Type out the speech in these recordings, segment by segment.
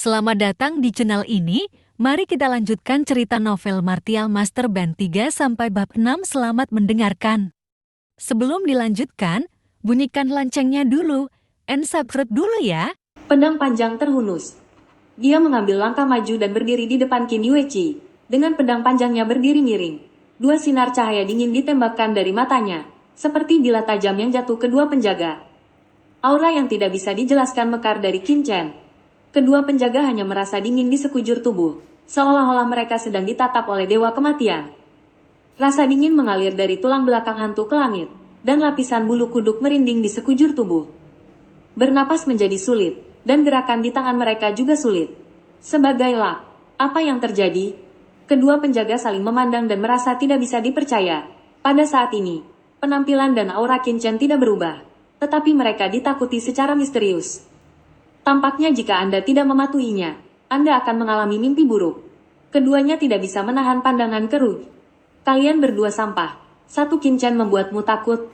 Selamat datang di channel ini. Mari kita lanjutkan cerita novel Martial Master Band 3 sampai bab 6. Selamat mendengarkan. Sebelum dilanjutkan, bunyikan loncengnya dulu. And subscribe dulu ya. Pedang panjang terhunus. Dia mengambil langkah maju dan berdiri di depan Qin Yueqi. Dengan pedang panjangnya berdiri miring. Dua sinar cahaya dingin ditembakkan dari matanya, seperti bilah tajam yang jatuh kedua penjaga. Aura yang tidak bisa dijelaskan mekar dari Qin Chen. Kedua penjaga hanya merasa dingin di sekujur tubuh, seolah-olah mereka sedang ditatap oleh dewa kematian. Rasa dingin mengalir dari tulang belakang hantu ke langit, dan lapisan bulu kuduk merinding di sekujur tubuh. Bernapas menjadi sulit, dan gerakan di tangan mereka juga sulit. Sebagai lak, apa yang terjadi? Kedua penjaga saling memandang dan merasa tidak bisa dipercaya. Pada saat ini, penampilan dan aura Qin Chen tidak berubah, tetapi mereka ditakuti secara misterius. Tampaknya jika Anda tidak mematuhinya, Anda akan mengalami mimpi buruk. Keduanya tidak bisa menahan pandangan keruh. Kalian berdua sampah. Satu Qin Chen membuatmu takut.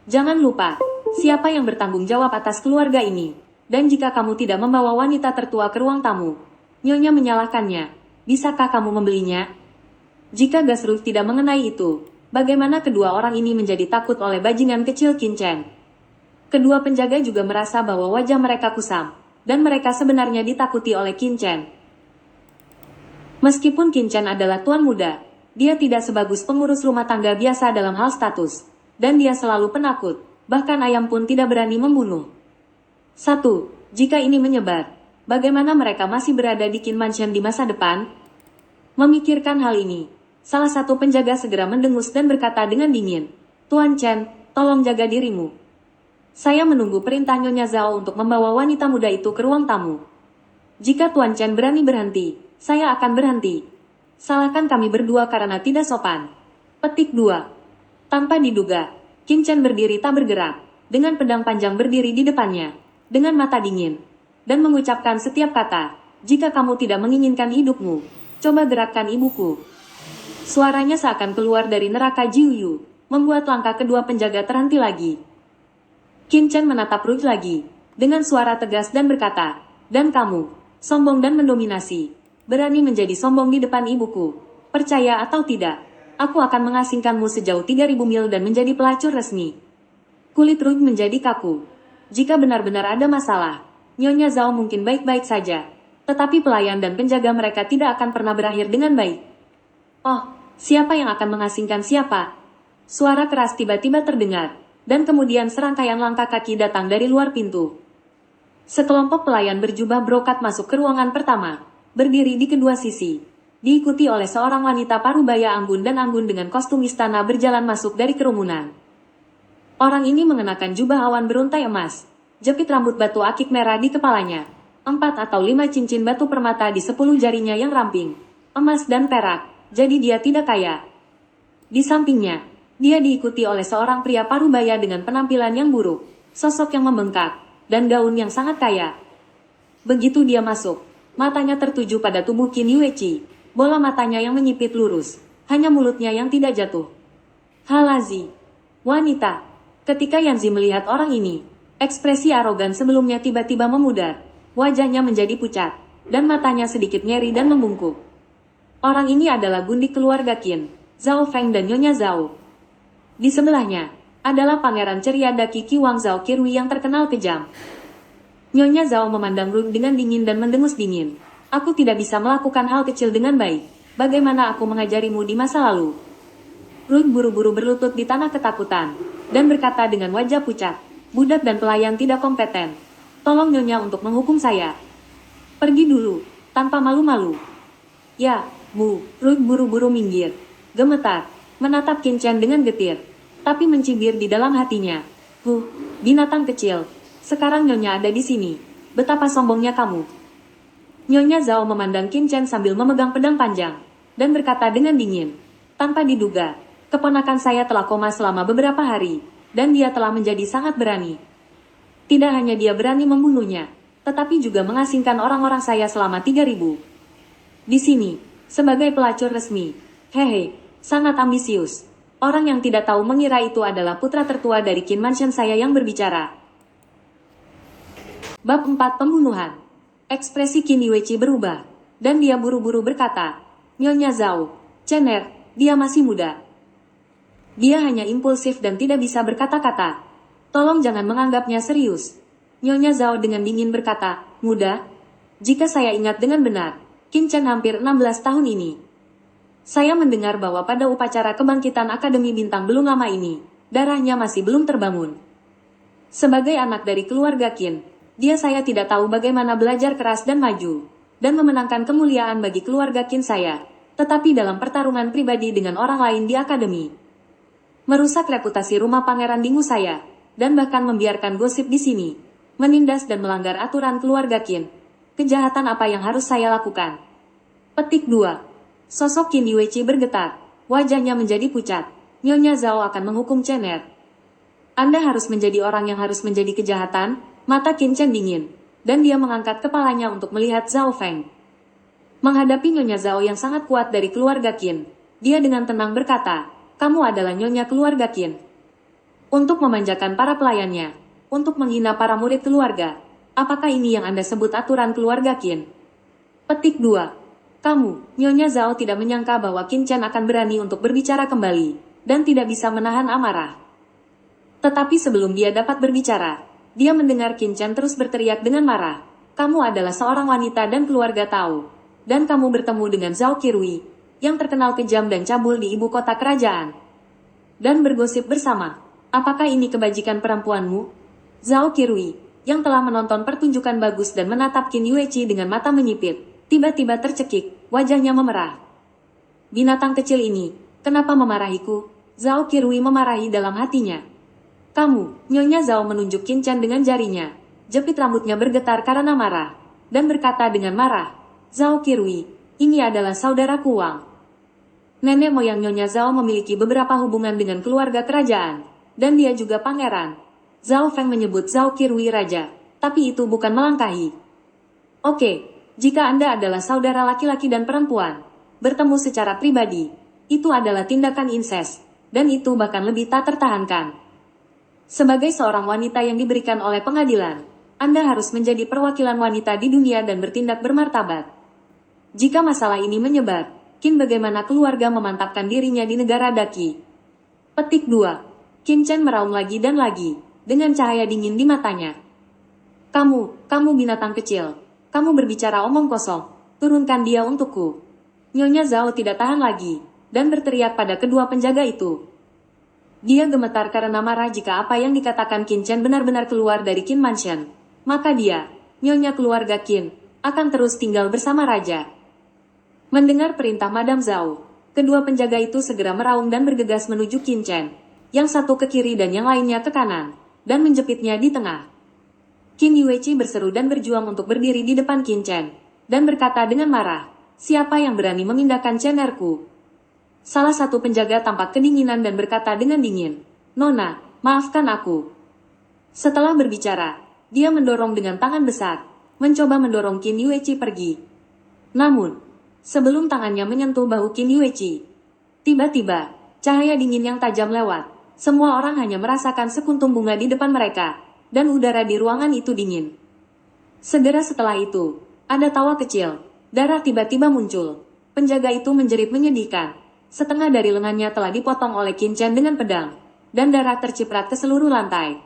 Jangan lupa, siapa yang bertanggung jawab atas keluarga ini. Dan jika kamu tidak membawa wanita tertua ke ruang tamu, Nyonya menyalahkannya. Bisakah kamu membelinya? Jika Gasruh tidak mengenai itu, bagaimana kedua orang ini menjadi takut oleh bajingan kecil Qin Chen? Kedua penjaga juga merasa bahwa wajah mereka kusam, dan mereka sebenarnya ditakuti oleh Qin Chen. Meskipun Qin Chen adalah tuan muda, dia tidak sebagus pengurus rumah tangga biasa dalam hal status, dan dia selalu penakut, bahkan ayam pun tidak berani membunuh. 1. Jika ini menyebar, bagaimana mereka masih berada di Qin Mansion di masa depan? Memikirkan hal ini, salah satu penjaga segera mendengus dan berkata dengan dingin, "Tuan Chen, tolong jaga dirimu. Saya menunggu perintah Nyonya Zhao untuk membawa wanita muda itu ke ruang tamu. Jika Tuan Chen berani berhenti, saya akan berhenti. Salahkan kami berdua karena tidak sopan." Petik 2. Tanpa diduga, Qin Chen berdiri tak bergerak, dengan pedang panjang berdiri di depannya, dengan mata dingin, dan mengucapkan setiap kata, "Jika kamu tidak menginginkan hidupmu, coba gerakkan ibuku." Suaranya seakan keluar dari neraka Jiuyu, membuat langkah kedua penjaga terhenti lagi. Qin Chen menatap Ruj lagi, dengan suara tegas dan berkata, "Dan kamu, sombong dan mendominasi, berani menjadi sombong di depan ibuku. Percaya atau tidak, aku akan mengasingkanmu sejauh 3000 mil dan menjadi pelacur resmi." Kulit Ruj menjadi kaku. Jika benar-benar ada masalah, Nyonya Zhao mungkin baik-baik saja, tetapi pelayan dan penjaga mereka tidak akan pernah berakhir dengan baik. "Oh, siapa yang akan mengasingkan siapa?" Suara keras tiba-tiba terdengar. Dan kemudian serangkaian langkah kaki datang dari luar pintu. Sekelompok pelayan berjubah brokat masuk ke ruangan pertama, berdiri di kedua sisi, diikuti oleh seorang wanita parubaya anggun dan anggun dengan kostum istana berjalan masuk dari kerumunan. Orang ini mengenakan jubah awan beruntai emas, jepit rambut batu akik merah di kepalanya, 4 atau 5 cincin batu permata di 10 jarinya yang ramping, emas dan perak, jadi dia tidak kaya. Di sampingnya, dia diikuti oleh seorang pria parubaya dengan penampilan yang buruk, sosok yang membengkak, dan gaun yang sangat kaya. Begitu dia masuk, matanya tertuju pada tubuh Qin Yueqi, bola matanya yang menyipit lurus, hanya mulutnya yang tidak jatuh. "Halazi, wanita." Ketika Yanzi melihat orang ini, ekspresi arogan sebelumnya tiba-tiba memudar, wajahnya menjadi pucat, dan matanya sedikit nyeri dan membungkuk. Orang ini adalah gundik keluarga Qin, Zhao Feng dan Nyonya Zhao. Di sebelahnya, adalah Pangeran Ceria Daki Qi Wang Zhao Qirui yang terkenal kejam. Nyonya Zhao memandang Run dengan dingin dan mendengus dingin. "Aku tidak bisa melakukan hal kecil dengan baik. Bagaimana aku mengajarimu di masa lalu?" Run buru-buru berlutut di tanah ketakutan, dan berkata dengan wajah pucat, "Budak dan pelayan tidak kompeten. Tolong Nyonya untuk menghukum saya. Pergi dulu, tanpa malu-malu." "Ya, Bu." Run buru-buru minggir, gemetar, menatap Qin Chen dengan getir, tapi mencibir di dalam hatinya. Binatang kecil, sekarang Nyonya ada di sini. Betapa sombongnya kamu." Nyonya Zhao memandang Qin Chen sambil memegang pedang panjang, dan berkata dengan dingin, "Tanpa diduga, keponakan saya telah koma selama beberapa hari, dan dia telah menjadi sangat berani. Tidak hanya dia berani membunuhnya, tetapi juga mengasingkan orang-orang saya selama 3000. Di sini, sebagai pelacur resmi. Hehe. Sangat ambisius. Orang yang tidak tahu mengira itu adalah putra tertua dari Qin Mansion saya yang berbicara." Bab 4 Pembunuhan. Ekspresi Qin Yueqi berubah, dan dia buru-buru berkata, Nyonya Zhao, Cener, dia masih muda. Dia hanya impulsif dan tidak bisa berkata-kata. Tolong jangan menganggapnya serius. Nyonya Zhao dengan dingin berkata, muda? Jika saya ingat dengan benar, Qin Chen hampir 16 tahun ini. Saya mendengar bahwa pada upacara kebangkitan Akademi Bintang belum lama ini, darahnya masih belum terbangun. Sebagai anak dari keluarga Qin, saya tidak tahu bagaimana belajar keras dan maju, dan memenangkan kemuliaan bagi keluarga Qin saya, tetapi dalam pertarungan pribadi dengan orang lain di akademi. Merusak reputasi rumah pangeran Dingu saya, dan bahkan membiarkan gosip di sini, menindas dan melanggar aturan keluarga Qin. Kejahatan apa yang harus saya lakukan? Petik 2. Sosok Qin Yueqi bergetar, wajahnya menjadi pucat. Nyonya Zhao akan menghukum Cener. Anda harus menjadi orang yang harus menjadi kejahatan. Mata Qin Chen dingin, dan dia mengangkat kepalanya untuk melihat Zhao Feng. Menghadapi Nyonya Zhao yang sangat kuat dari keluarga Qin, dia dengan tenang berkata, kamu adalah Nyonya keluarga Qin. Untuk memanjakan para pelayannya, untuk menghina para murid keluarga, apakah ini yang Anda sebut aturan keluarga Qin? Petik 2. Kamu, Nyonya Zhao tidak menyangka bahwa Qin Chen akan berani untuk berbicara kembali, dan tidak bisa menahan amarah. Tetapi sebelum dia dapat berbicara, dia mendengar Qin Chen terus berteriak dengan marah. Kamu adalah seorang wanita dan keluarga tahu. Dan kamu bertemu dengan Zhao Qirui, yang terkenal kejam dan cabul di ibu kota kerajaan. Dan bergosip bersama. Apakah ini kebajikan perempuanmu? Zhao Qirui, yang telah menonton pertunjukan bagus dan menatap Qin Yueqi dengan mata menyipit, tiba-tiba tercekik, wajahnya memerah. Binatang kecil ini, kenapa memarahiku? Zhao Qirui memarahi dalam hatinya. Kamu, Nyonya Zhao menunjuk Qin Chen dengan jarinya. Jepit rambutnya bergetar karena marah. Dan berkata dengan marah, Zhao Qirui, ini adalah saudaraku Wang. Nenek moyang Nyonya Zhao memiliki beberapa hubungan dengan keluarga kerajaan. Dan dia juga pangeran. Zhao Feng menyebut Zhao Qirui raja. Tapi itu bukan melangkahi. Oke, jika Anda adalah saudara laki-laki dan perempuan, bertemu secara pribadi, itu adalah tindakan incest. Dan itu bahkan lebih tak tertahankan. Sebagai seorang wanita yang diberikan oleh pengadilan, Anda harus menjadi perwakilan wanita di dunia dan bertindak bermartabat. Jika masalah ini menyebar, Qin bagaimana keluarga memantapkan dirinya di negara Daqi? Petik 2. Qin Chen meraung lagi dan lagi, dengan cahaya dingin di matanya. Kamu binatang kecil. Kamu berbicara omong kosong. Turunkan dia untukku. Nyonya Zhao tidak tahan lagi, dan berteriak pada kedua penjaga itu. Dia gemetar karena marah jika apa yang dikatakan Qin Chen benar-benar keluar dari Qin Mansion. Maka dia, Nyonya keluarga Qin, akan terus tinggal bersama raja. Mendengar perintah Madame Zhao, kedua penjaga itu segera meraung dan bergegas menuju Qin Chen, yang satu ke kiri dan yang lainnya ke kanan, dan menjepitnya di tengah. Qin Yueqi berseru dan berjuang untuk berdiri di depan Qin Chen, dan berkata dengan marah, siapa yang berani memindahkan Cenerku? Salah satu penjaga tampak kedinginan dan berkata dengan dingin, Nona, maafkan aku. Setelah berbicara, dia mendorong dengan tangan besar, mencoba mendorong Qin Yueqi pergi. Namun, sebelum tangannya menyentuh bahu Qin Yueqi, tiba-tiba, cahaya dingin yang tajam lewat. Semua orang hanya merasakan sekuntum bunga di depan mereka, dan udara di ruangan itu dingin. Segera setelah itu, ada tawa kecil, darah tiba-tiba muncul. Penjaga itu menjerit menyedihkan. Setengah dari lengannya telah dipotong oleh Qin Chen dengan pedang, dan darah terciprat ke seluruh lantai.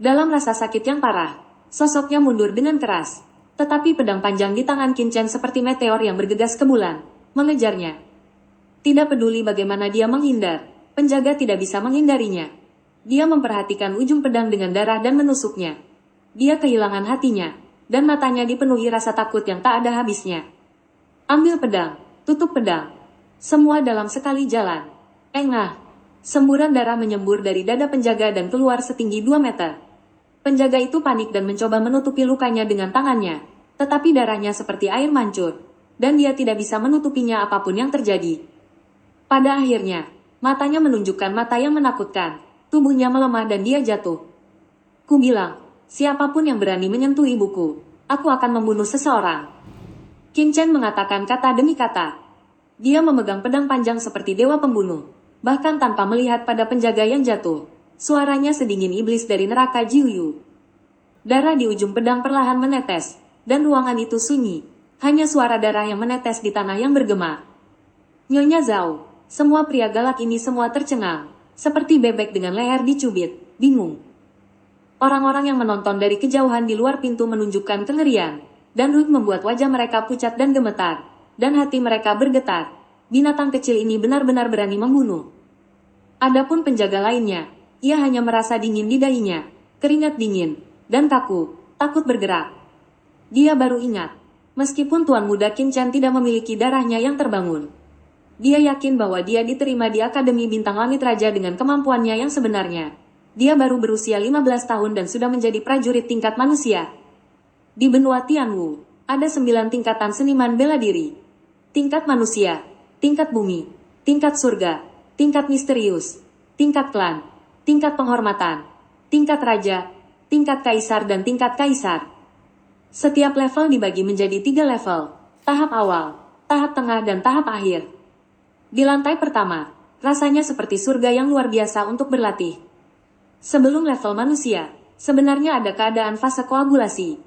Dalam rasa sakit yang parah, sosoknya mundur dengan keras. Tetapi pedang panjang di tangan Qin Chen seperti meteor yang bergegas ke bulan, mengejarnya. Tidak peduli bagaimana dia menghindar, penjaga tidak bisa menghindarinya. Dia memperhatikan ujung pedang dengan darah dan menusuknya. Dia kehilangan hatinya, dan matanya dipenuhi rasa takut yang tak ada habisnya. Ambil pedang, tutup pedang. Semua dalam sekali jalan. Engah. Semburan darah menyembur dari dada penjaga dan keluar setinggi 2 meter. Penjaga itu panik dan mencoba menutupi lukanya dengan tangannya. Tetapi darahnya seperti air mancur. Dan dia tidak bisa menutupinya apapun yang terjadi. Pada akhirnya, matanya menunjukkan mata yang menakutkan. Tubuhnya melemah dan dia jatuh. Ku bilang, siapapun yang berani menyentuh ibuku, aku akan membunuh seseorang. Qin Chen mengatakan kata demi kata. Dia memegang pedang panjang seperti dewa pembunuh, bahkan tanpa melihat pada penjaga yang jatuh. Suaranya sedingin iblis dari neraka Jiuyu. Darah di ujung pedang perlahan menetes, dan ruangan itu sunyi. Hanya suara darah yang menetes di tanah yang bergema. Nyonya Zhao, semua pria galak ini semua tercengang, seperti bebek dengan leher dicubit, bingung. Orang-orang yang menonton dari kejauhan di luar pintu menunjukkan kengerian, dan Ruth membuat wajah mereka pucat dan gemetar, dan hati mereka bergetar. Binatang kecil ini benar-benar berani membunuh. Adapun penjaga lainnya, ia hanya merasa dingin di dahinya, keringat dingin, dan kaku, takut bergerak. Dia baru ingat, meskipun Tuan Muda Qin Chen tidak memiliki darahnya yang terbangun. Dia yakin bahwa dia diterima di Akademi Bintang Langit Raja dengan kemampuannya yang sebenarnya. Dia baru berusia 15 tahun dan sudah menjadi prajurit tingkat manusia. Di benua Tianwu, ada 9 tingkatan seniman bela diri. Tingkat manusia, tingkat bumi, tingkat surga, tingkat misterius, tingkat klan, tingkat penghormatan, tingkat raja, tingkat kaisar dan tingkat kaisar. Setiap level dibagi menjadi 3 level, tahap awal, tahap tengah dan tahap akhir. Di lantai pertama, rasanya seperti surga yang luar biasa untuk berlatih. Sebelum level manusia, sebenarnya ada keadaan fase koagulasi.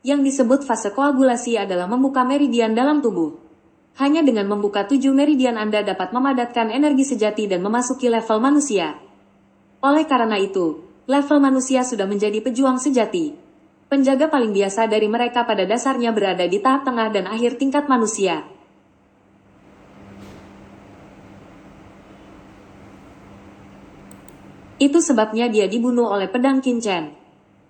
Yang disebut fase koagulasi adalah membuka meridian dalam tubuh. Hanya dengan membuka 7 meridian Anda dapat memadatkan energi sejati dan memasuki level manusia. Oleh karena itu, level manusia sudah menjadi pejuang sejati. Penjaga paling biasa dari mereka pada dasarnya berada di tahap tengah dan akhir tingkat manusia. Itu sebabnya dia dibunuh oleh pedang Qin Chen.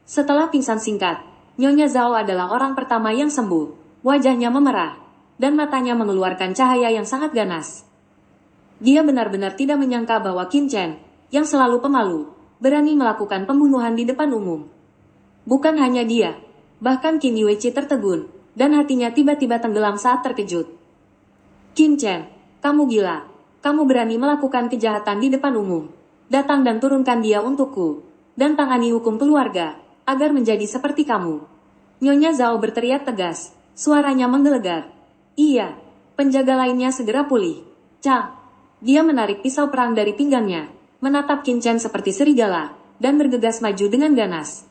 Setelah pingsan singkat, Nyonya Zhao adalah orang pertama yang sembuh. Wajahnya memerah, dan matanya mengeluarkan cahaya yang sangat ganas. Dia benar-benar tidak menyangka bahwa Qin Chen, yang selalu pemalu, berani melakukan pembunuhan di depan umum. Bukan hanya dia, bahkan Qin Yueqi tertegun, dan hatinya tiba-tiba tenggelam saat terkejut. Qin Chen, kamu gila. Kamu berani melakukan kejahatan di depan umum. Datang dan turunkan dia untukku, dan tangani hukum keluarga, agar menjadi seperti kamu. Nyonya Zhao berteriak tegas, suaranya menggelegar. Iya, penjaga lainnya segera pulih. Cang, dia menarik pisau perang dari pinggangnya, menatap Qin Chen seperti serigala, dan bergegas maju dengan ganas.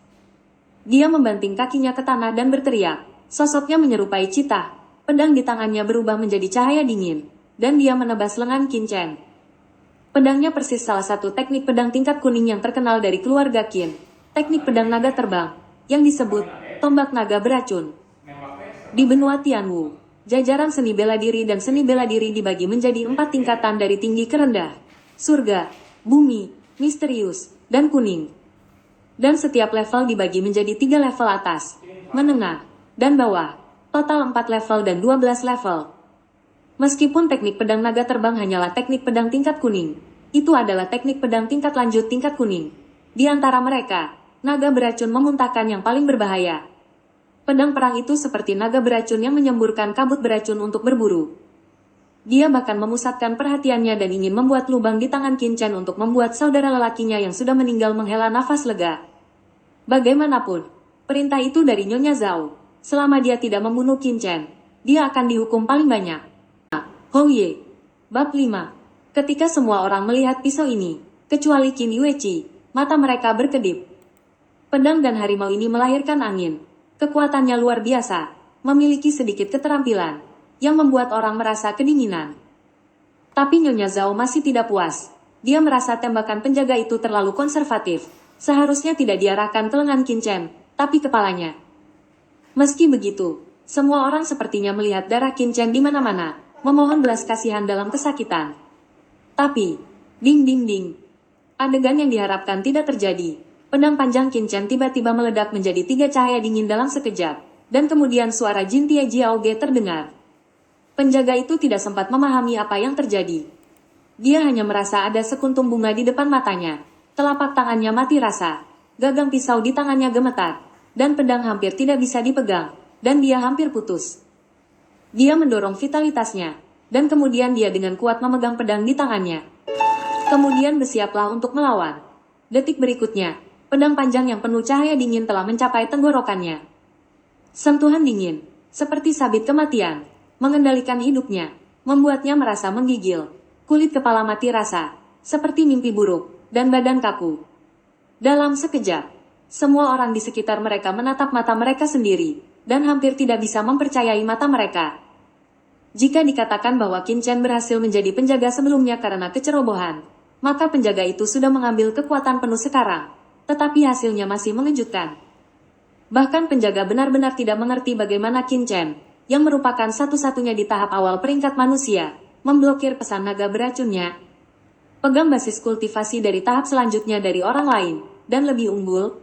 Dia membanting kakinya ke tanah dan berteriak, sosoknya menyerupai citah, pedang di tangannya berubah menjadi cahaya dingin, dan dia menebas lengan Qin Chen. Pedangnya persis salah satu teknik pedang tingkat kuning yang terkenal dari keluarga Qin, teknik pedang naga terbang, yang disebut tombak naga beracun. Di benua Tianwu, jajaran seni bela diri dan seni bela diri dibagi menjadi 4 tingkatan dari tinggi ke rendah, surga, bumi, misterius, dan kuning. Dan setiap level dibagi menjadi 3 level atas, menengah, dan bawah, total 4 level dan 12 level. Meskipun teknik pedang naga terbang hanyalah teknik pedang tingkat kuning, itu adalah teknik pedang tingkat lanjut tingkat kuning. Di antara mereka, naga beracun memuntahkan yang paling berbahaya. Pedang perang itu seperti naga beracun yang menyemburkan kabut beracun untuk berburu. Dia bahkan memusatkan perhatiannya dan ingin membuat lubang di tangan Qin Chen untuk membuat saudara lelakinya yang sudah meninggal menghela nafas lega. Bagaimanapun, perintah itu dari Nyonya Zhao. Selama dia tidak membunuh Qin Chen, dia akan dihukum paling banyak. Houye. Bab 5. Ketika semua orang melihat pisau ini, kecuali Qin Yueqi, mata mereka berkedip. Pedang dan harimau ini melahirkan angin. Kekuatannya luar biasa, memiliki sedikit keterampilan, yang membuat orang merasa kedinginan. Tapi Nyonya Zhao masih tidak puas. Dia merasa tembakan penjaga itu terlalu konservatif. Seharusnya tidak diarahkan ke lengan Qin Chen, tapi kepalanya. Meski begitu, semua orang sepertinya melihat darah Qin Chen di mana-mana, memohon belas kasihan dalam kesakitan. Tapi, ding ding ding. Adegan yang diharapkan tidak terjadi. Pedang panjang Qin Chen tiba-tiba meledak menjadi 3 cahaya dingin dalam sekejap, dan kemudian suara Jin Tie Jiaoge terdengar. Penjaga itu tidak sempat memahami apa yang terjadi. Dia hanya merasa ada sekuntum bunga di depan matanya. Telapak tangannya mati rasa. Gagang pisau di tangannya gemetar, dan pedang hampir tidak bisa dipegang, dan dia hampir putus. Dia mendorong vitalitasnya, dan kemudian dia dengan kuat memegang pedang di tangannya. Kemudian bersiaplah untuk melawan. Detik berikutnya, pedang panjang yang penuh cahaya dingin telah mencapai tenggorokannya. Sentuhan dingin, seperti sabit kematian, mengendalikan hidupnya, membuatnya merasa menggigil. Kulit kepala mati rasa, seperti mimpi buruk, dan badan kaku. Dalam sekejap, semua orang di sekitar mereka menatap mata mereka sendiri, dan hampir tidak bisa mempercayai mata mereka. Jika dikatakan bahwa Qin Chen berhasil menjadi penjaga sebelumnya karena kecerobohan, maka penjaga itu sudah mengambil kekuatan penuh sekarang, tetapi hasilnya masih mengejutkan. Bahkan penjaga benar-benar tidak mengerti bagaimana Qin Chen, yang merupakan satu-satunya di tahap awal peringkat manusia, memblokir pesan naga beracunnya. Pegang basis kultivasi dari tahap selanjutnya dari orang lain, dan lebih unggul.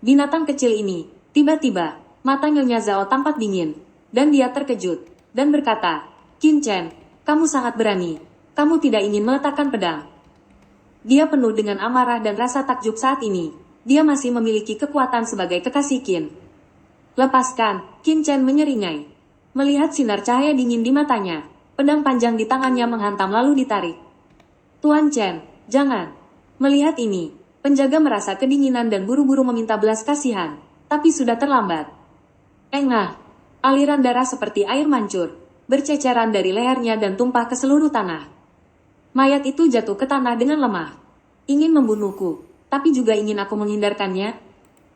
Binatang kecil ini, tiba-tiba, mata Nyonya Zhao tampak dingin, dan dia terkejut, dan berkata, Qin Chen, kamu sangat berani, kamu tidak ingin meletakkan pedang. Dia penuh dengan amarah dan rasa takjub saat ini, dia masih memiliki kekuatan sebagai kekasih Qin. Lepaskan, Qin Chen menyeringai. Melihat sinar cahaya dingin di matanya, pedang panjang di tangannya menghantam lalu ditarik. Tuan Chen, jangan. Melihat ini, penjaga merasa kedinginan dan buru-buru meminta belas kasihan, tapi sudah terlambat. Engah, aliran darah seperti air mancur, berceceran dari lehernya dan tumpah ke seluruh tanah. Mayat itu jatuh ke tanah dengan lemah. Ingin membunuhku, tapi juga ingin aku menghindarkannya.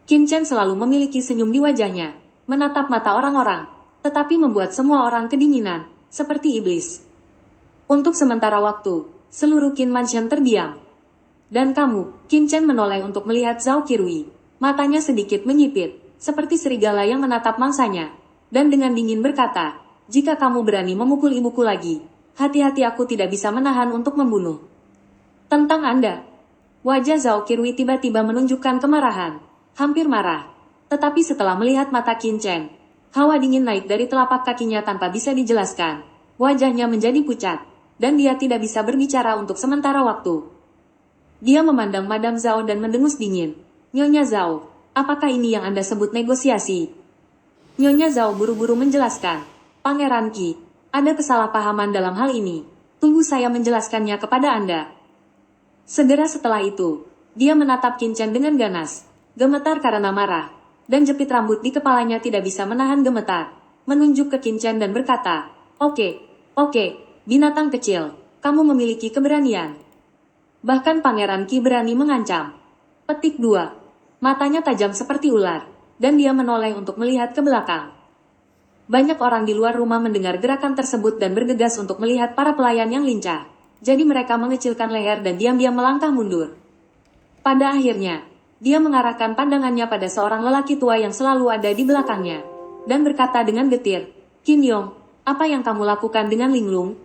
Qin Chen selalu memiliki senyum di wajahnya, menatap mata orang-orang, tetapi membuat semua orang kedinginan, seperti iblis. Untuk sementara waktu, seluruh Qin Mansion terdiam. Dan kamu, Qin Chen menoleh untuk melihat Zhao Qirui. Matanya sedikit menyipit, seperti serigala yang menatap mangsanya. Dan dengan dingin berkata, jika kamu berani memukul ibuku lagi, hati-hati aku tidak bisa menahan untuk membunuh. Tentang Anda. Wajah Zhao Qirui tiba-tiba menunjukkan kemarahan, hampir marah. Tetapi setelah melihat mata Qin Chen, hawa dingin naik dari telapak kakinya tanpa bisa dijelaskan. Wajahnya menjadi pucat, dan dia tidak bisa berbicara untuk sementara waktu. Dia memandang Madame Zhao dan mendengus dingin. Nyonya Zhao, apakah ini yang Anda sebut negosiasi? Nyonya Zhao buru-buru menjelaskan. Pangeran Qi, ada kesalahpahaman dalam hal ini. Tunggu saya menjelaskannya kepada Anda. Segera setelah itu, dia menatap Qin Chen dengan ganas, gemetar karena marah, dan jepit rambut di kepalanya tidak bisa menahan gemetar, menunjuk ke Qin Chen dan berkata, Oke, binatang kecil, kamu memiliki keberanian. Bahkan Pangeran Qi berani mengancam. Petik 2. Matanya tajam seperti ular, dan dia menoleh untuk melihat ke belakang. Banyak orang di luar rumah mendengar gerakan tersebut dan bergegas untuk melihat para pelayan yang lincah. Jadi mereka mengecilkan leher dan diam-diam melangkah mundur. Pada akhirnya, dia mengarahkan pandangannya pada seorang lelaki tua yang selalu ada di belakangnya, dan berkata dengan getir, Qin Yong, apa yang kamu lakukan dengan Linglung?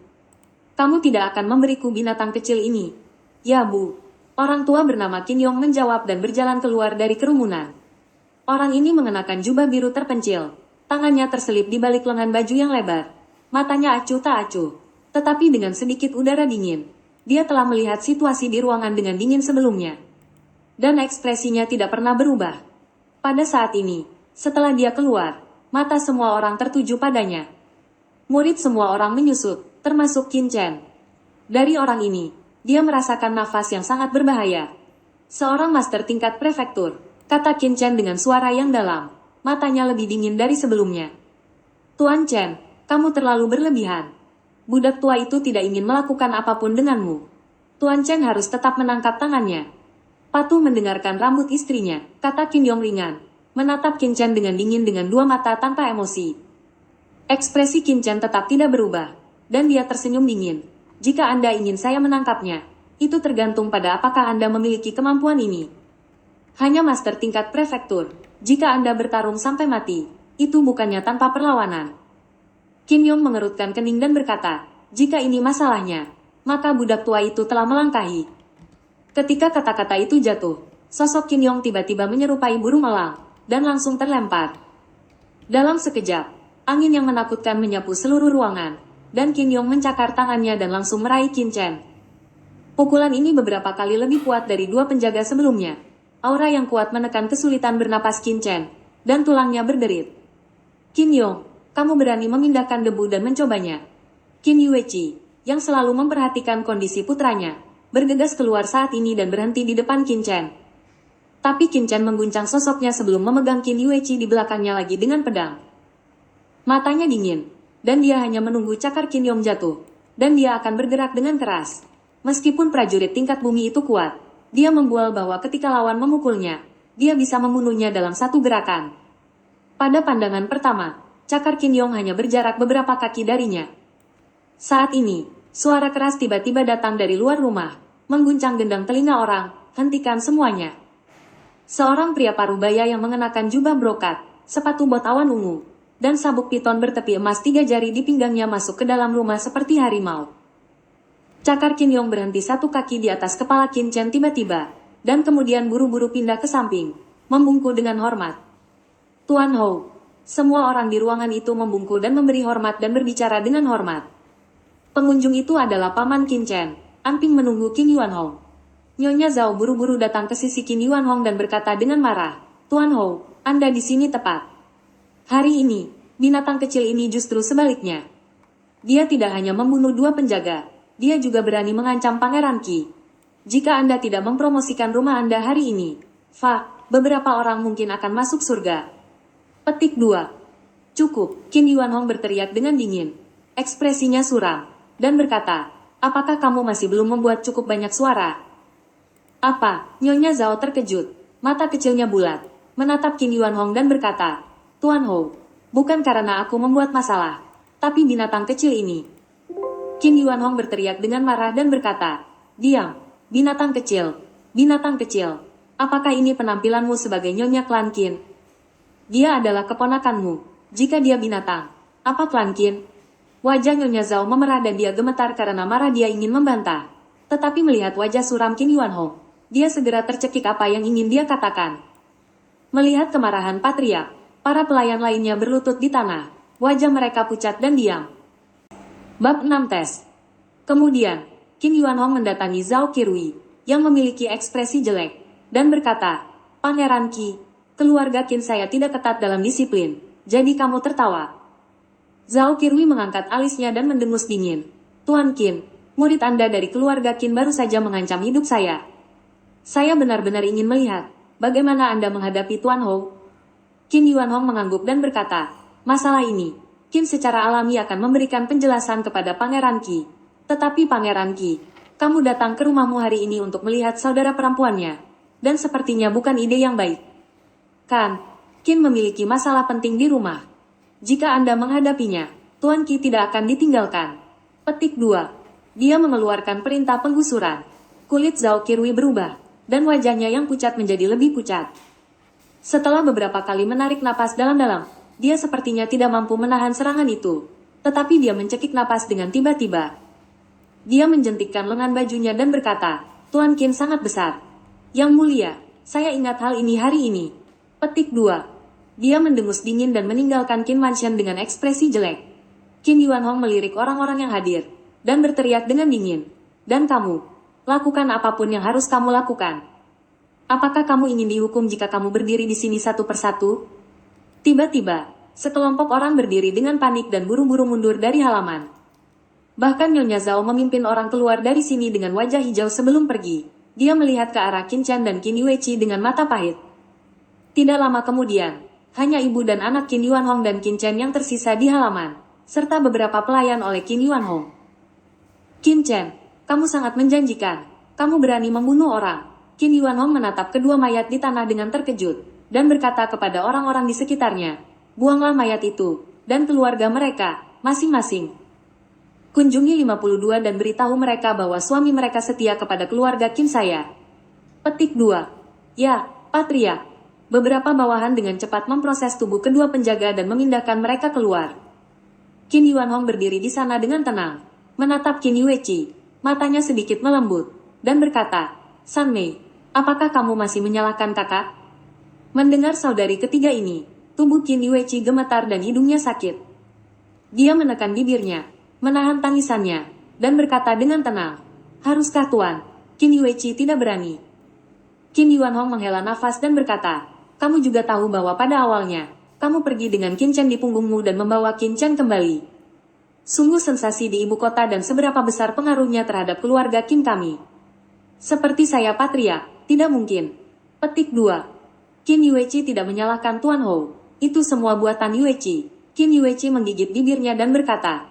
Kamu tidak akan memberiku binatang kecil ini. Ya Bu. Orang tua bernama Qin Yong menjawab dan berjalan keluar dari kerumunan. Orang ini mengenakan jubah biru terpencil, tangannya terselip di balik lengan baju yang lebar, matanya acuh tak acuh. Tetapi dengan sedikit udara dingin, dia telah melihat situasi di ruangan dengan dingin sebelumnya. Dan ekspresinya tidak pernah berubah. Pada saat ini, setelah dia keluar, mata semua orang tertuju padanya. Murid semua orang menyusut, termasuk Qin Chen. Dari orang ini, dia merasakan nafas yang sangat berbahaya. Seorang master tingkat prefektur, kata Qin Chen dengan suara yang dalam, matanya lebih dingin dari sebelumnya. Tuan Chen, kamu terlalu berlebihan. Budak tua itu tidak ingin melakukan apapun denganmu. Tuan Chen harus tetap menangkap tangannya. Patuh mendengarkan rambut istrinya, kata Qin Yong ringan, menatap Qin Chen dengan dingin dengan dua mata tanpa emosi. Ekspresi Qin Chen tetap tidak berubah, dan dia tersenyum dingin. Jika Anda ingin saya menangkapnya, itu tergantung pada apakah Anda memiliki kemampuan ini. Hanya master tingkat prefektur, jika Anda bertarung sampai mati, itu bukannya tanpa perlawanan. Qin Yong mengerutkan kening dan berkata, jika ini masalahnya, maka budak tua itu telah melangkahi. Ketika kata-kata itu jatuh, sosok Qin Yong tiba-tiba menyerupai burung elang, dan langsung terlempar. Dalam sekejap, angin yang menakutkan menyapu seluruh ruangan, dan Qin Yong mencakar tangannya dan langsung meraih Qin Chen. Pukulan ini beberapa kali lebih kuat dari dua penjaga sebelumnya. Aura yang kuat menekan kesulitan bernapas Qin Chen, dan tulangnya berderit. Qin Yong, kamu berani memindahkan debu dan mencobanya. Qin Yueqi, yang selalu memperhatikan kondisi putranya, bergegas keluar saat ini dan berhenti di depan Qin Chen. Tapi Qin Chen mengguncang sosoknya sebelum memegang Qin Yueqi di belakangnya lagi dengan pedang. Matanya dingin, dan dia hanya menunggu cakar Qin Yong jatuh, dan dia akan bergerak dengan keras. Meskipun prajurit tingkat bumi itu kuat, dia membual bahwa ketika lawan memukulnya, dia bisa membunuhnya dalam satu gerakan. Pada pandangan pertama, cakar Qin Yong hanya berjarak beberapa kaki darinya. Saat ini, suara keras tiba-tiba datang dari luar rumah, mengguncang gendang telinga orang. Hentikan semuanya. Seorang pria parubaya yang mengenakan jubah brokat, sepatu bot awan ungu, dan sabuk piton bertepi emas 3 jari di pinggangnya masuk ke dalam rumah seperti harimau. Cakar Qin Yong berhenti 1 kaki di atas kepala Qin Chen tiba-tiba, dan kemudian buru-buru pindah ke samping, membungkuk dengan hormat. Tuan Hou, semua orang di ruangan itu membungkuk dan memberi hormat dan berbicara dengan hormat. Pengunjung itu adalah Paman Qin Chen, Anping menunggu Qin Yuan Hong. Nyonya Zhao buru-buru datang ke sisi Qin Yuan Hong dan berkata dengan marah, Tuan Hou, Anda di sini tepat. Hari ini, binatang kecil ini justru sebaliknya. Dia tidak hanya membunuh 2 penjaga, dia juga berani mengancam Pangeran Qi. Jika Anda tidak mempromosikan rumah Anda hari ini, beberapa orang mungkin akan masuk surga. Petik 2. Cukup, Qin Yuan Hong berteriak dengan dingin. Ekspresinya suram, dan berkata, apakah kamu masih belum membuat cukup banyak suara? Apa? Nyonya Zhao terkejut, mata kecilnya bulat, menatap Qin Yuan Hong dan berkata, Tuan Hou, bukan karena aku membuat masalah, tapi binatang kecil ini. Qin Yuan Hong berteriak dengan marah dan berkata, diam, binatang kecil, apakah ini penampilanmu sebagai Nyonya Klan Qin? Dia adalah keponakanmu, jika dia binatang, apa Klan Qin? Wajah Nyonya Zhao memerah dan dia gemetar karena marah dia ingin membantah. Tetapi melihat wajah suram Qin Yuan Hong, dia segera tercekik apa yang ingin dia katakan. Melihat kemarahan patriark, para pelayan lainnya berlutut di tanah, wajah mereka pucat dan diam. Bab 6 Tes. Kemudian, Qin Yuan Hong mendatangi Zhao Qirui, yang memiliki ekspresi jelek, dan berkata, Pangeran Qi, keluarga Qin saya tidak ketat dalam disiplin, jadi kamu tertawa. Zhao Qirui mengangkat alisnya dan mendengus dingin. Tuan Qin, murid Anda dari keluarga Qin baru saja mengancam hidup saya. Saya benar-benar ingin melihat, bagaimana Anda menghadapi Tuan Hou. Qin Yuan Hong mengangguk dan berkata, masalah ini, Qin secara alami akan memberikan penjelasan kepada Pangeran Qi. Tetapi Pangeran Qi, kamu datang ke rumahmu hari ini untuk melihat saudara perempuannya, dan sepertinya bukan ide yang baik. Kan, Qin memiliki masalah penting di rumah. Jika Anda menghadapinya, Tuan Qi tidak akan ditinggalkan. Petik 2. Dia mengeluarkan perintah penggusuran. Kulit Zhao Qirui berubah, dan wajahnya yang pucat menjadi lebih pucat. Setelah beberapa kali menarik napas dalam-dalam, dia sepertinya tidak mampu menahan serangan itu. Tetapi dia mencekik napas dengan tiba-tiba. Dia menjentikkan lengan bajunya dan berkata, Tuan Qin sangat besar. Yang mulia, saya ingat hal ini hari ini. Petik 2. Dia mendengus dingin dan meninggalkan Qin Mansion dengan ekspresi jelek. Qin Yuan Hong melirik orang-orang yang hadir, dan berteriak dengan dingin. Dan kamu, lakukan apapun yang harus kamu lakukan. Apakah kamu ingin dihukum jika kamu berdiri di sini satu persatu? Tiba-tiba, sekelompok orang berdiri dengan panik dan buru-buru mundur dari halaman. Bahkan Nyonya Zhao memimpin orang keluar dari sini dengan wajah hijau sebelum pergi. Dia melihat ke arah Qin Chen dan Qin Yueqi dengan mata pahit. Tidak lama kemudian, hanya ibu dan anak Qin Yuan Hong dan Qin Chen yang tersisa di halaman, serta beberapa pelayan oleh Qin Yuan Hong. Qin Chen, kamu sangat menjanjikan. Kamu berani membunuh orang. Qin Yuan Hong menatap kedua mayat di tanah dengan terkejut, dan berkata kepada orang-orang di sekitarnya, buanglah mayat itu, dan keluarga mereka, masing-masing. Kunjungi 52 dan beritahu mereka bahwa suami mereka setia kepada keluarga Qin saya. Petik 2. Ya, Patria. Beberapa bawahan dengan cepat memproses tubuh kedua penjaga dan memindahkan mereka keluar. Qin Yuan Hong berdiri di sana dengan tenang, menatap Qin Yueqi, matanya sedikit melembut, dan berkata, San Mei, apakah kamu masih menyalahkan kakak? Mendengar saudari ketiga ini, tubuh Qin Yueqi gemetar dan hidungnya sakit. Dia menekan bibirnya, menahan tangisannya, dan berkata dengan tenang, haruskah Tuan? Qin Yueqi tidak berani. Qin Yuan Hong menghela nafas dan berkata, kamu juga tahu bahwa pada awalnya, kamu pergi dengan Qin Chen di punggungmu dan membawa Qin Chen kembali. Sungguh sensasi di ibu kota dan seberapa besar pengaruhnya terhadap keluarga Qin kami. Seperti saya Patria, tidak mungkin. Petik 2. Qin Yueqi tidak menyalahkan Tuan Hou. Itu semua buatan Yueqi. Qin Yueqi menggigit bibirnya dan berkata.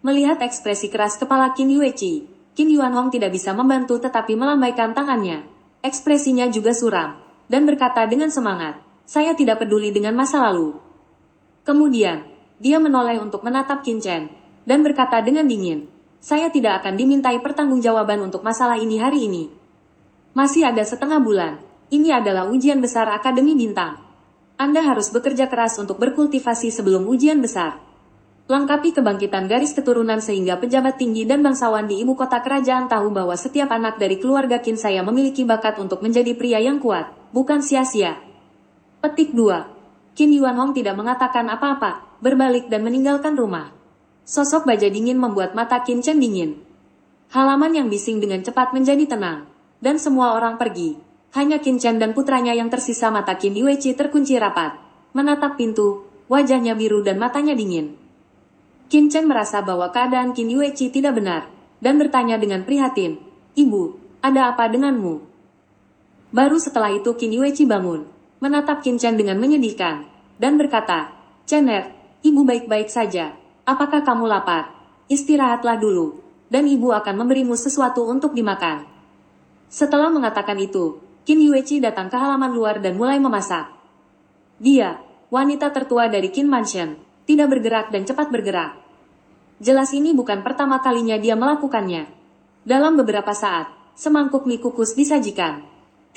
Melihat ekspresi keras kepala Qin Yueqi, Qin Yuan Hong tidak bisa membantu tetapi melambaikan tangannya. Ekspresinya juga suram, dan berkata dengan semangat, saya tidak peduli dengan masa lalu. Kemudian, dia menoleh untuk menatap Qin Chen, dan berkata dengan dingin, saya tidak akan dimintai pertanggungjawaban untuk masalah ini hari ini. Masih ada setengah bulan, ini adalah ujian besar Akademi Bintang. Anda harus bekerja keras untuk berkultivasi sebelum ujian besar. Lengkapi kebangkitan garis keturunan sehingga pejabat tinggi dan bangsawan di ibu kota kerajaan tahu bahwa setiap anak dari keluarga Qin saya memiliki bakat untuk menjadi pria yang kuat, bukan sia-sia. Petik 2. Qin Yuanhong tidak mengatakan apa-apa, berbalik dan meninggalkan rumah. Sosok baja dingin membuat mata Qin Chen dingin. Halaman yang bising dengan cepat menjadi tenang, dan semua orang pergi. Hanya Qin Chen dan putranya yang tersisa. Mata Qin Yueqi terkunci rapat, menatap pintu, wajahnya biru dan matanya dingin. Qin Chen merasa bahwa keadaan Qin Yueqi tidak benar, dan bertanya dengan prihatin, Ibu, ada apa denganmu? Baru setelah itu Qin Yueqi bangun, menatap Qin Chen dengan menyedihkan, dan berkata, Chener, Ibu baik-baik saja. Apakah kamu lapar? Istirahatlah dulu, dan ibu akan memberimu sesuatu untuk dimakan. Setelah mengatakan itu, Qin Yueqi datang ke halaman luar dan mulai memasak. Dia, wanita tertua dari Qin Mansion, tidak bergerak dan cepat bergerak. Jelas ini bukan pertama kalinya dia melakukannya. Dalam beberapa saat, semangkuk mie kukus disajikan.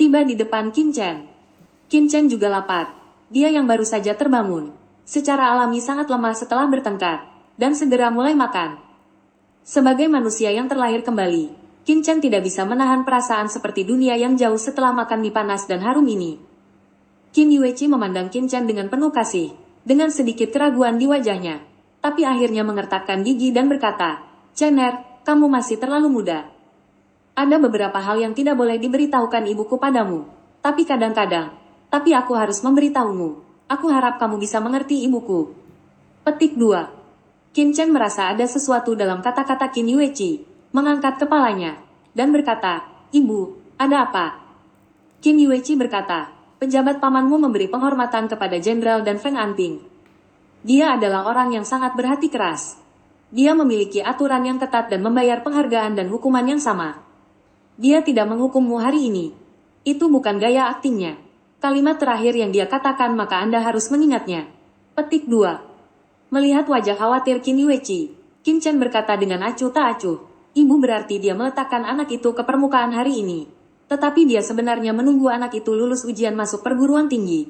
Tiba di depan Qin Chen. Qin Chen juga lapar. Dia yang baru saja terbangun, secara alami sangat lemah setelah bertengkar, dan segera mulai makan. Sebagai manusia yang terlahir kembali, Qin Chen tidak bisa menahan perasaan seperti dunia yang jauh setelah makan mie panas dan harum ini. Qin Yueqi memandang Qin Chen dengan penuh kasih, dengan sedikit keraguan di wajahnya, tapi akhirnya mengertakkan gigi dan berkata, Chener, kamu masih terlalu muda. Ada beberapa hal yang tidak boleh diberitahukan ibuku padamu, tapi tapi aku harus memberitahumu. Aku harap kamu bisa mengerti ibuku. Petik 2. Qin Chen merasa ada sesuatu dalam kata-kata Qin Yueqi, mengangkat kepalanya, dan berkata, Ibu, ada apa? Qin Yueqi berkata, pejabat pamanmu memberi penghormatan kepada Jenderal dan Feng Anping. Dia adalah orang yang sangat berhati keras. Dia memiliki aturan yang ketat dan membayar penghargaan dan hukuman yang sama. Dia tidak menghukummu hari ini. Itu bukan gaya aktingnya. Kalimat terakhir yang dia katakan maka Anda harus mengingatnya. Petik 2. Melihat wajah khawatir Qin Yueqi, Qin Chen berkata dengan acuh tak acuh, Ibu berarti dia meletakkan anak itu ke permukaan hari ini. Tetapi dia sebenarnya menunggu anak itu lulus ujian masuk perguruan tinggi.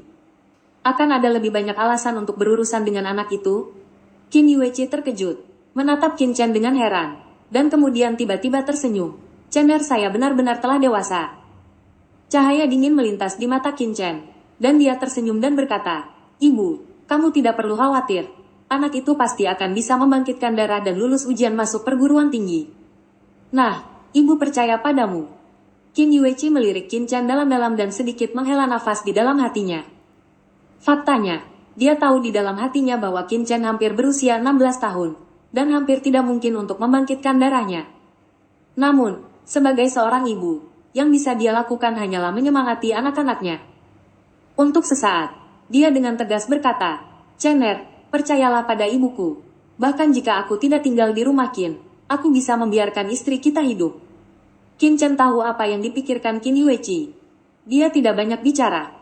Akan ada lebih banyak alasan untuk berurusan dengan anak itu? Qin Yueqi terkejut, menatap Qin Chen dengan heran, dan kemudian tiba-tiba tersenyum. Chener, saya benar-benar telah dewasa. Cahaya dingin melintas di mata Qin Chen, dan dia tersenyum dan berkata, Ibu, kamu tidak perlu khawatir. Anak itu pasti akan bisa membangkitkan darah dan lulus ujian masuk perguruan tinggi. Nah, ibu percaya padamu. Qin Yueqi melirik Qin Chen dalam-dalam dan sedikit menghela nafas di dalam hatinya. Faktanya, dia tahu di dalam hatinya bahwa Qin Chen hampir berusia 16 tahun, dan hampir tidak mungkin untuk membangkitkan darahnya. Namun, sebagai seorang ibu, yang bisa dia lakukan hanyalah menyemangati anak-anaknya. Untuk sesaat, dia dengan tegas berkata, Chener, percayalah pada ibuku. Bahkan jika aku tidak tinggal di rumah Qin, aku bisa membiarkan istri kita hidup. Qin Chen tahu apa yang dipikirkan Qin Yueqi. Dia tidak banyak bicara.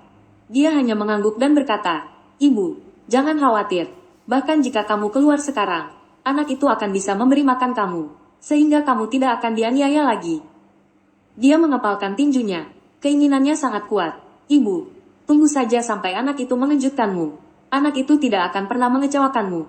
Dia hanya mengangguk dan berkata, Ibu, jangan khawatir. Bahkan jika kamu keluar sekarang, anak itu akan bisa memberi makan kamu, sehingga kamu tidak akan dianiaya lagi. Dia mengepalkan tinjunya. Keinginannya sangat kuat. Ibu, tunggu saja sampai anak itu mengejutkanmu. Anak itu tidak akan pernah mengecewakanmu.